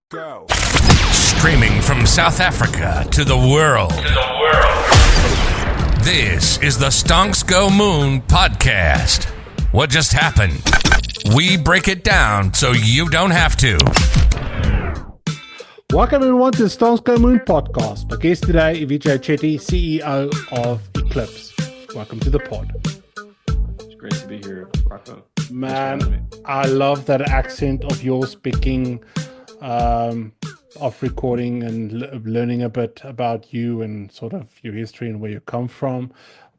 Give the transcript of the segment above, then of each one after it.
Go. Streaming from South Africa to the world. This is the Stonks Go Moon podcast. What just happened? We break it down so you don't have to. Welcome everyone to the Stonks Go Moon podcast. My guest today is Vijay Chetty, CEO of Eclipse. Welcome to the pod. It's great to be here, Rocco. Man, I love that accent of yours speaking of recording and learning a bit about you and sort of your history and where you come from.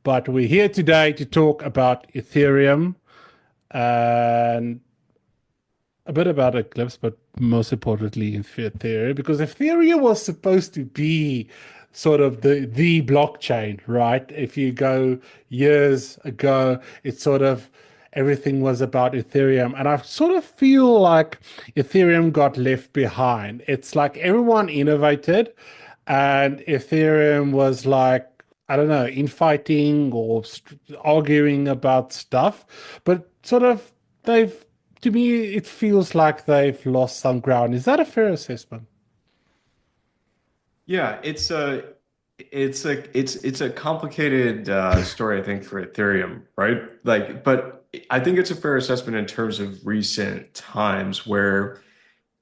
But we're here today to talk about Ethereum and a bit about Eclipse, but most importantly Ethereum, because Ethereum was supposed to be sort of the blockchain, right? If you go years ago, it's sort of everything was about Ethereum. And I sort of feel like Ethereum got left behind. It's like everyone innovated and Ethereum was like, I don't know, infighting or arguing about stuff. But sort of to me, it feels like they've lost some ground. Is that a fair assessment? Yeah, it's a complicated story, I think, for Ethereum, right? But I think it's a fair assessment in terms of recent times where,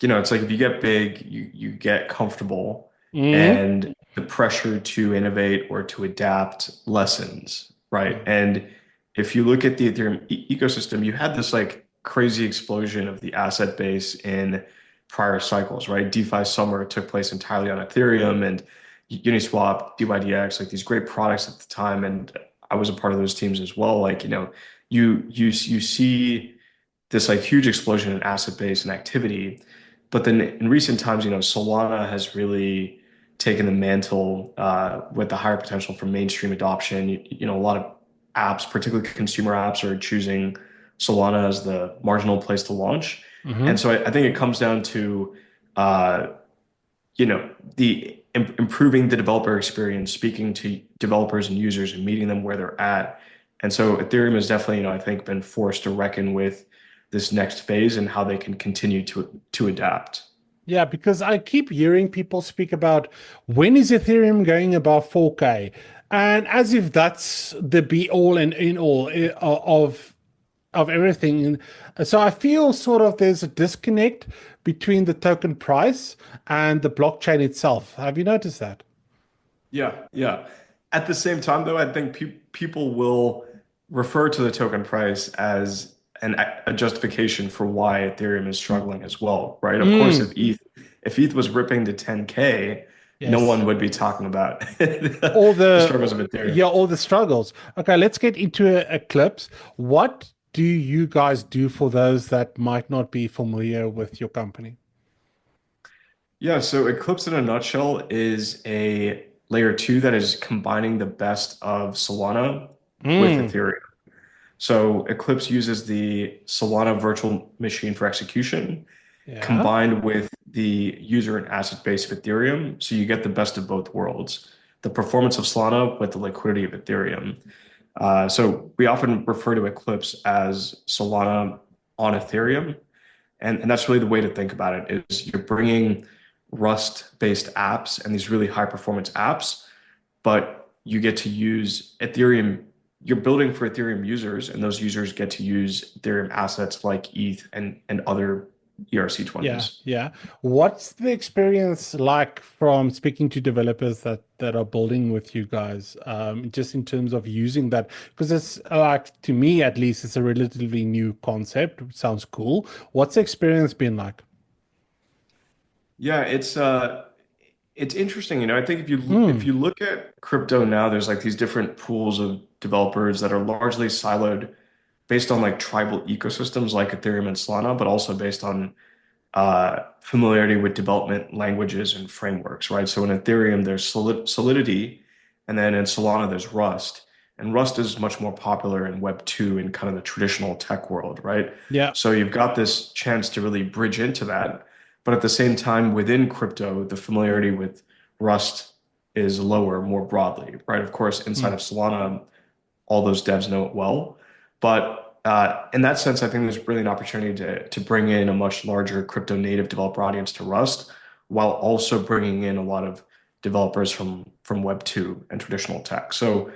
it's like if you get big, you get comfortable, and the pressure to innovate or to adapt lessens, right? And if you look at the Ethereum ecosystem, you had this like crazy explosion of the asset base in prior cycles, right? DeFi summer took place entirely on Ethereum and Uniswap, DYDX, like these great products at the time, and I was a part of those teams as well. Like, you see this like huge explosion in asset base and activity, but then in recent times, Solana has really taken the mantle with the higher potential for mainstream adoption. A lot of apps, particularly consumer apps, are choosing Solana as the marginal place to launch. And so I think it comes down to, the improving the developer experience, speaking to developers and users and meeting them where they're at. And so Ethereum has definitely, I think, been forced to reckon with this next phase and how they can continue to adapt. Yeah, because I keep hearing people speak about when is Ethereum going above 4K? And as if that's the be all and in all of everything. So I feel sort of there's a disconnect between the token price and the blockchain itself. Have you noticed that? Yeah. At the same time, though, I think people will refer to the token price as a justification for why Ethereum is struggling as well, right? Of course, if ETH was ripping to 10K, no one would be talking about all the struggles of Ethereum. Yeah, all the struggles. Okay, let's get into Eclipse. What do you guys do for those that might not be familiar with your company? Yeah, so Eclipse in a nutshell is a layer 2 that is combining the best of Solana with Ethereum. So Eclipse uses the Solana virtual machine for execution combined with the user and asset base of Ethereum. So you get the best of both worlds, the performance of Solana with the liquidity of Ethereum. So we often refer to Eclipse as Solana on Ethereum. And that's really the way to think about it is you're bringing Rust-based apps and these really high-performance apps, but you get to use Ethereum. You're building for Ethereum users, and those users get to use Ethereum assets like ETH and other ERC20s. Yeah. What's the experience like from speaking to developers that are building with you guys, just in terms of using that? Because it's like, to me at least, it's a relatively new concept. It sounds cool. What's the experience been like? Yeah, it's interesting. I think if you look at crypto now, there's like these different pools of developers that are largely siloed based on like tribal ecosystems like Ethereum and Solana, but also based on familiarity with development languages and frameworks, right? So in Ethereum, there's Solidity, and then in Solana, there's Rust. And Rust is much more popular in Web 2 in kind of the traditional tech world, right? Yeah. So you've got this chance to really bridge into that. But at the same time, within crypto, the familiarity with Rust is lower more broadly, right? Of course, inside of Solana, all those devs know it well. But in that sense, I think there's really an opportunity to bring in a much larger crypto native developer audience to Rust, while also bringing in a lot of developers from Web 2 and traditional tech. So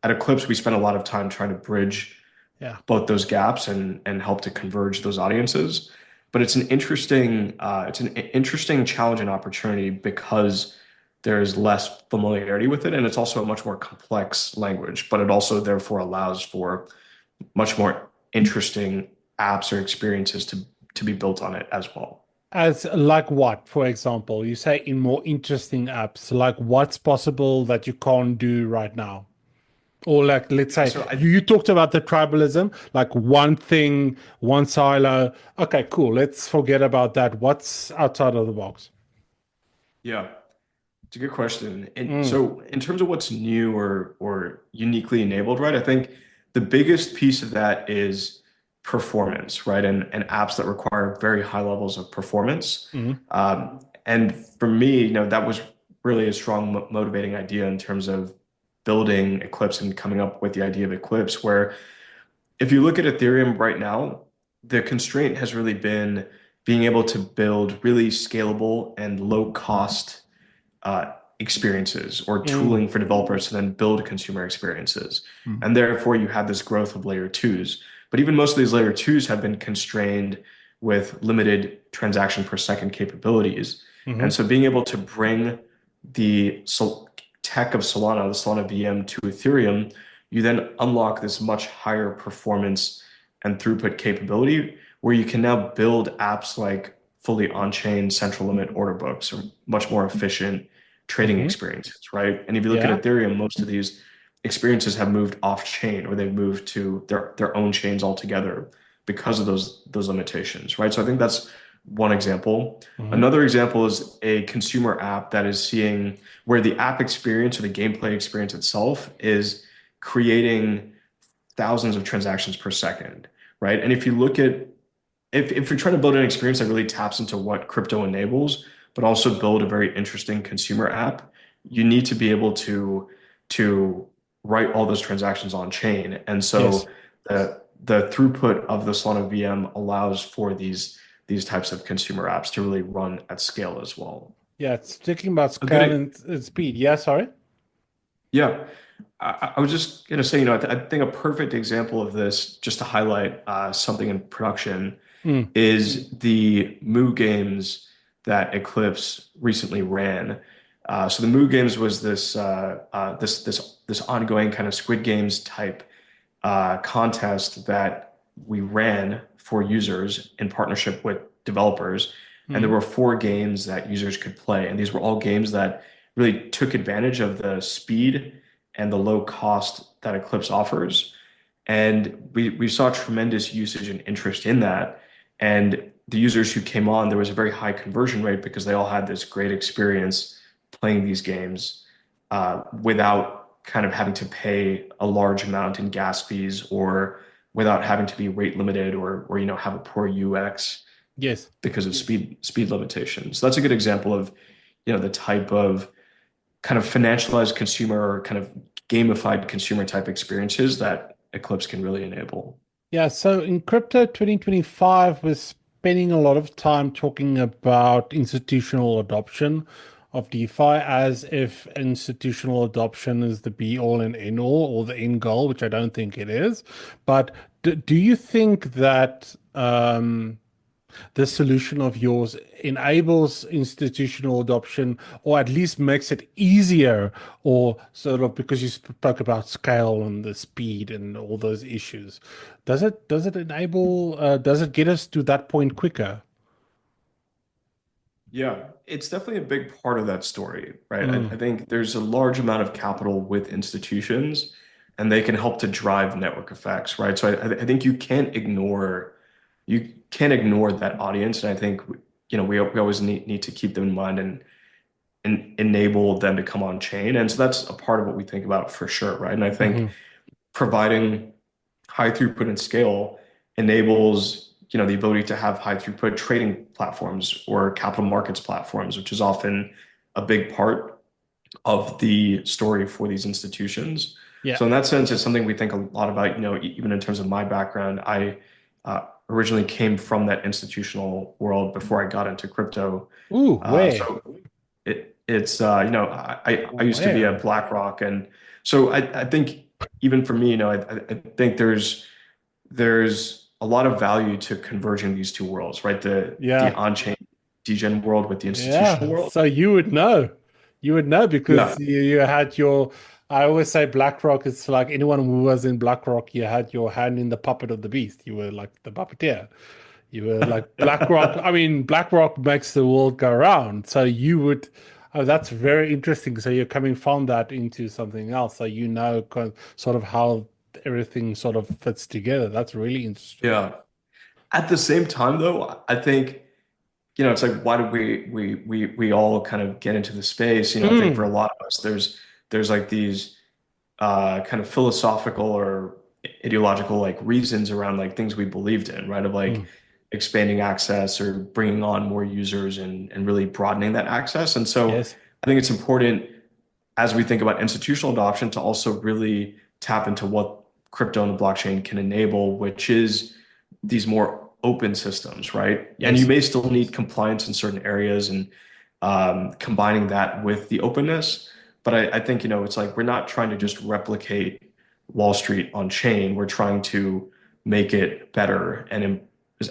at Eclipse, we spend a lot of time trying to bridge Yeah. both those gaps and help to converge those audiences. But it's an interesting challenge and opportunity because there's less familiarity with it, and it's also a much more complex language. But it also therefore allows for much more interesting apps or experiences to be built on it as well. As like what, for example, you say in more interesting apps, like what's possible that you can't do right now? Or like, let's say So I you talked about the tribalism, like one thing, one silo. Okay, cool. Let's forget about that. What's outside of the box? Yeah, it's a good question. And Mm, so in terms of what's new or uniquely enabled, right? I think the biggest piece of that is performance, right? And apps that require very high levels of performance. mm, And for me, that was really a strong motivating idea in terms of building Eclipse and coming up with the idea of Eclipse, where if you look at Ethereum right now, the constraint has really been being able to build really scalable and low cost experiences or mm, tooling for developers to then build consumer experiences. mm, And therefore, you have this growth of layer twos. But even most of these layer twos have been constrained with limited transaction per second capabilities. And mm, so being able to bring the tech of Solana, the Solana VM to Ethereum, you then unlock this much higher performance and throughput capability where you can now build apps like fully on-chain central limit order books or much more efficient trading mm. experiences, right? And if you look at Yeah. Ethereum, most of these experiences have moved off-chain or they've moved to their own chains altogether because of those limitations, right? So I think that's one example. Mm, Another example is a consumer app that is seeing where the app experience or the gameplay experience itself is creating thousands of transactions per second, right? And if you look at if you're trying to build an experience that really taps into what crypto enables, but also build a very interesting consumer app, you need to be able to write all those transactions on chain. And yes. so the throughput of the Solana VM allows for these types of consumer apps to really run at scale as well. Yeah. It's talking about A scale good, and speed. Yeah. Sorry. yeah. I was just gonna say, I think a perfect example of this, just to highlight something in production, Mm, is the Moo Games that Eclipse recently ran. So the Moo Games was this ongoing kind of Squid Games type contest that we ran for users in partnership with developers. And there mm, were four games that users could play. And these were all games that really took advantage of the speed and the low cost that Eclipse offers. And we saw tremendous usage and interest in that. And the users who came on, there was a very high conversion rate because they all had this great experience playing these games without kind of having to pay a large amount in gas fees or without having to be rate limited or have a poor UX yes. because of speed limitations. So that's a good example of the type of kind of financialized consumer or kind of gamified consumer type experiences that Eclipse can really enable. Yeah, so in crypto 2025, we're spending a lot of time talking about institutional adoption of DeFi as if institutional adoption is the be all and end all or the end goal, which I don't think it is. But do you think that this solution of yours enables institutional adoption or at least makes it easier or sort of because you spoke about scale and the speed and all those issues, does it enable does it get us to that point quicker? Yeah, it's definitely a big part of that story, right? I Mm, think there's a large amount of capital with institutions, and they can help to drive network effects, right? So I think you can't ignore that audience, and I think we always need to keep them in mind and enable them to come on chain, and so that's a part of what we think about for sure, right? And I think hmm. providing high throughput and scale enables the ability to have high throughput trading platforms or capital markets platforms, which is often a big part of the story for these institutions. Yeah. So in that sense, it's something we think a lot about, even in terms of my background. I originally came from that institutional world before I got into crypto. Ooh, where? So I used to be Where? at BlackRock, and so I think even for me, I think there's a lot of value to converging these two worlds, right? The Yeah. on-chain degen world with the institutional Yeah. world. So you would know. You would know Yeah, because you had your, I always say BlackRock, it's like anyone who was in BlackRock, you had your hand in the puppet of the beast. You were like the puppeteer. You were like BlackRock. I mean, BlackRock makes the world go round. So you would, oh, that's very interesting. So you're coming from that into something else. So you know sort of how everything sort of fits together. That's really interesting. yeah. At the same time, though, I think, it's like why did we all kind of get into the space? I think for a Mm, lot of us, there's like these kind of philosophical or ideological like reasons around like things we believed in, right? Of like mm. expanding access or bringing on more users and really broadening that access. And so Yes. I think it's important as we think about institutional adoption to also really tap into what crypto and the blockchain can enable, which is these more open systems, right? And you Yes. may still need compliance in certain areas and combining that with the openness. But I think, it's like we're not trying to just replicate Wall Street on chain. We're trying to make it better and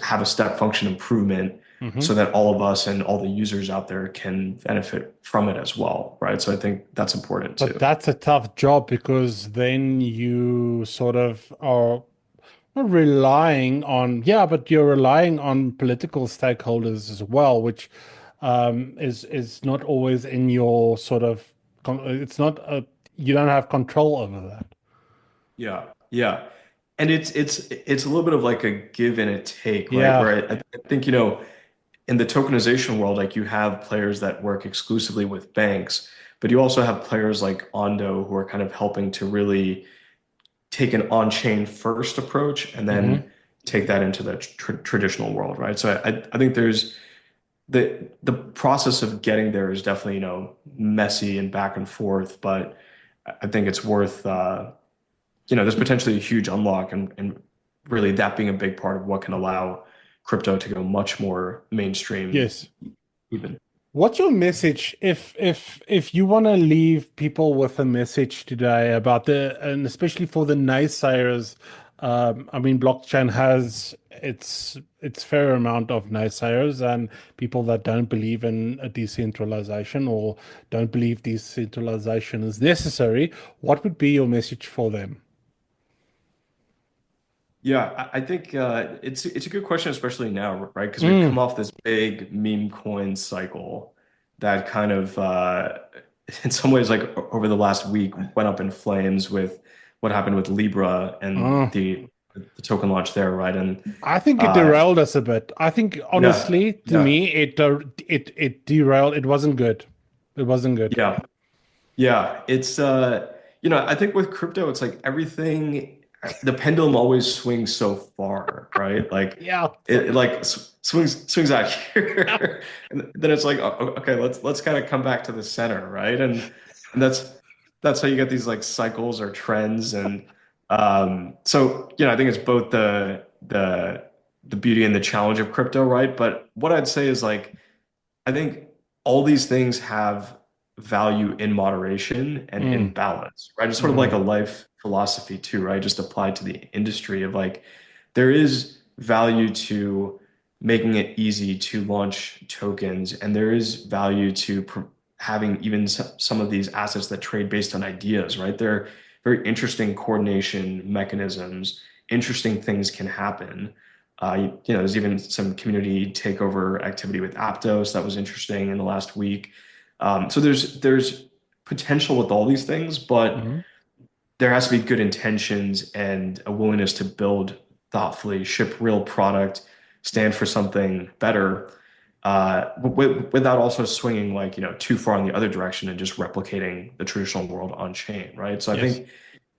have a step function improvement so Hmm. that all of us and all the users out there can benefit from it as well, right? So I think that's important But too. that's a tough job because then you sort of are not relying on, yeah, but you're relying on political stakeholders as well, which is not always in your sort of, it's not a, you don't have control over that. Yeah, yeah. And it's a little bit of like a give and a take, right? Yeah. Where I think, in the tokenization world, like you have players that work exclusively with banks, but you also have players like Ondo who are kind of helping to really take an on-chain first approach and then Hmm. take that into the traditional world, right? So I think there's the process of getting there is definitely, messy and back and forth, but I think it's worth there's potentially a huge unlock and really that being a big part of what can allow crypto to go much more mainstream Yes. even. What's your message if you want to leave people with a message today about the and especially for the naysayers? I mean, blockchain has its fair amount of naysayers and people that don't believe in a decentralization or don't believe decentralization is necessary. What would be your message for them? Yeah, I think it's a good question, especially now, right? Because we've come Mm, off this big meme coin cycle that kind of, in some ways, like over the last week, went up in flames with what happened with Libra and uh, the token launch there, right? And I think it uh, derailed us a bit. I think yeah, honestly, to yeah, me, it derailed. It wasn't good. It wasn't good. yeah. Yeah, it's I think with crypto, it's like everything, the pendulum always swings so far, right? Like Yeah. it like swings out here, and then it's like okay, let's kind of come back to the center, right? And that's how you get these like cycles or trends, and so I think it's both the beauty and the challenge of crypto, right? But what I'd say is like I think all these things have value in moderation and in Mm, balance, right? It's sort of like a mm, life philosophy too, right? Just applied to the industry of like there is value to making it easy to launch tokens, and there is value to having even some of these assets that trade based on ideas, right? They're very interesting coordination mechanisms. Interesting things can happen. There's even some community takeover activity with Aptos that was interesting in the last week. So there's potential with all these things, but mm. there has to be good intentions and a willingness to build thoughtfully, ship real product, stand for something better, without also swinging like too far in the other direction and just replicating the traditional world on chain, right? So I Yes. think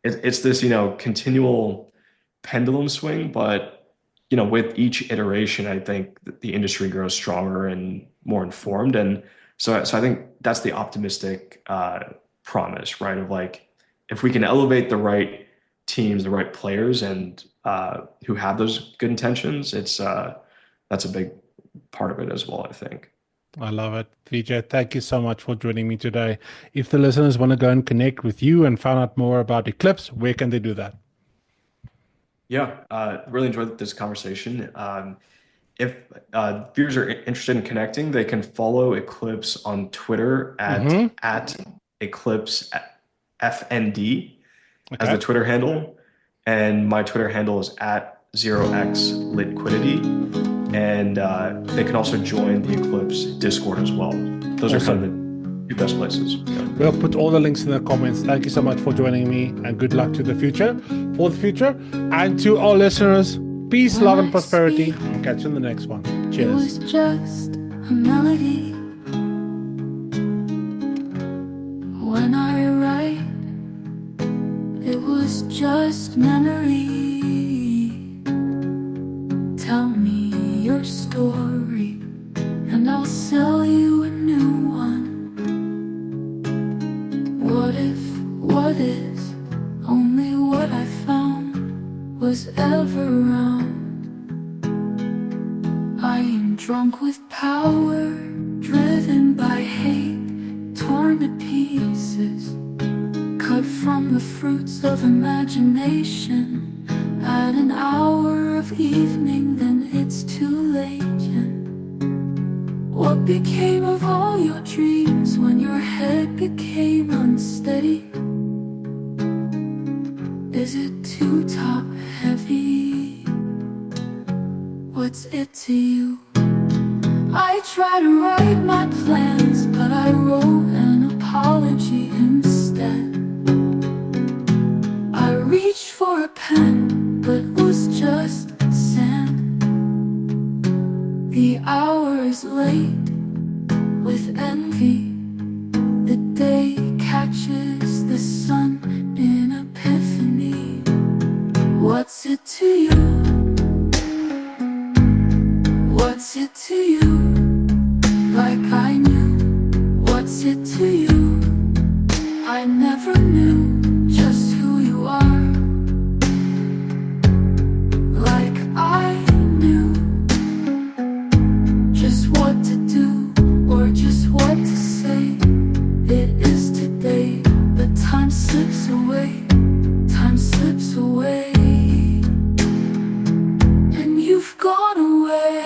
it's this continual pendulum swing, but with each iteration, I think that the industry grows stronger and more informed, and so I think that's the optimistic promise, right? Of like if we can elevate the right teams, the right players, and who have those good intentions, that's a big part of it as well, I think. I love it. Vijay, thank you so much for joining me today. If the listeners want to go and connect with you and find out more about Eclipse, where can they do that? Yeah, really enjoyed this conversation. If viewers are interested in connecting, they can follow Eclipse on Twitter at Eclipse FND as the Okay. Twitter handle. And my Twitter handle is at 0x liquidity. And they can also join the Eclipse Discord as well. Those are kind of the two best places. Yeah. We'll put all the links in the comments. Thank you so much for joining me, and good luck to the future, for the future. And to all listeners, peace, love, and prosperity. I'll catch you in the next one. Cheers. It was just a melody. When I write, it was just memory. Tell me your story, and I'll sell you a new one. What if, what is, only what I found was ever around? I am drunk with power, driven by hate, torn to pieces, cut from the fruits of imagination. At an hour of evening, then it's too late. And what became of all your dreams when your head became unsteady? Is it too top heavy? What's it to you? I try to write my plans, but I wrote an apology instead. I reached for a pen, but was just sand. The hour is late with envy. The day catches the sun in epiphany. What's it to you? What's it to you? Like I knew. What's it to you? I never knew just who you are. Like I knew just what to do or just what to say. It is today, but time slips away. Time slips away, and you've gone away.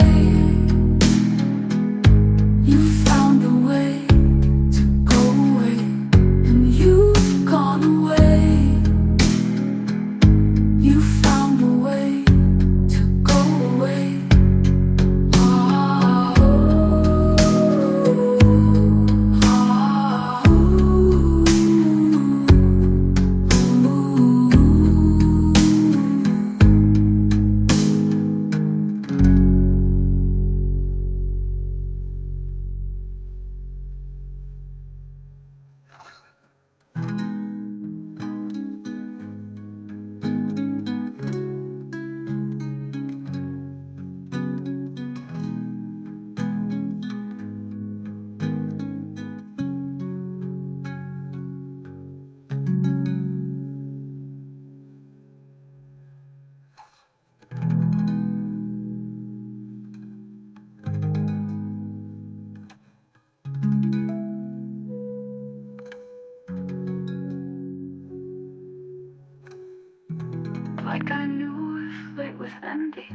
Like I knew if late with envy,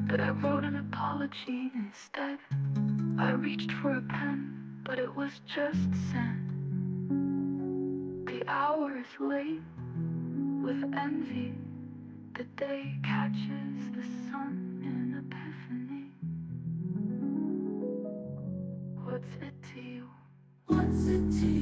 but I wrote an apology instead. I reached for a pen, but it was just sand. The hour is late with envy. The day catches the sun in epiphany. What's it to you? What's it to you?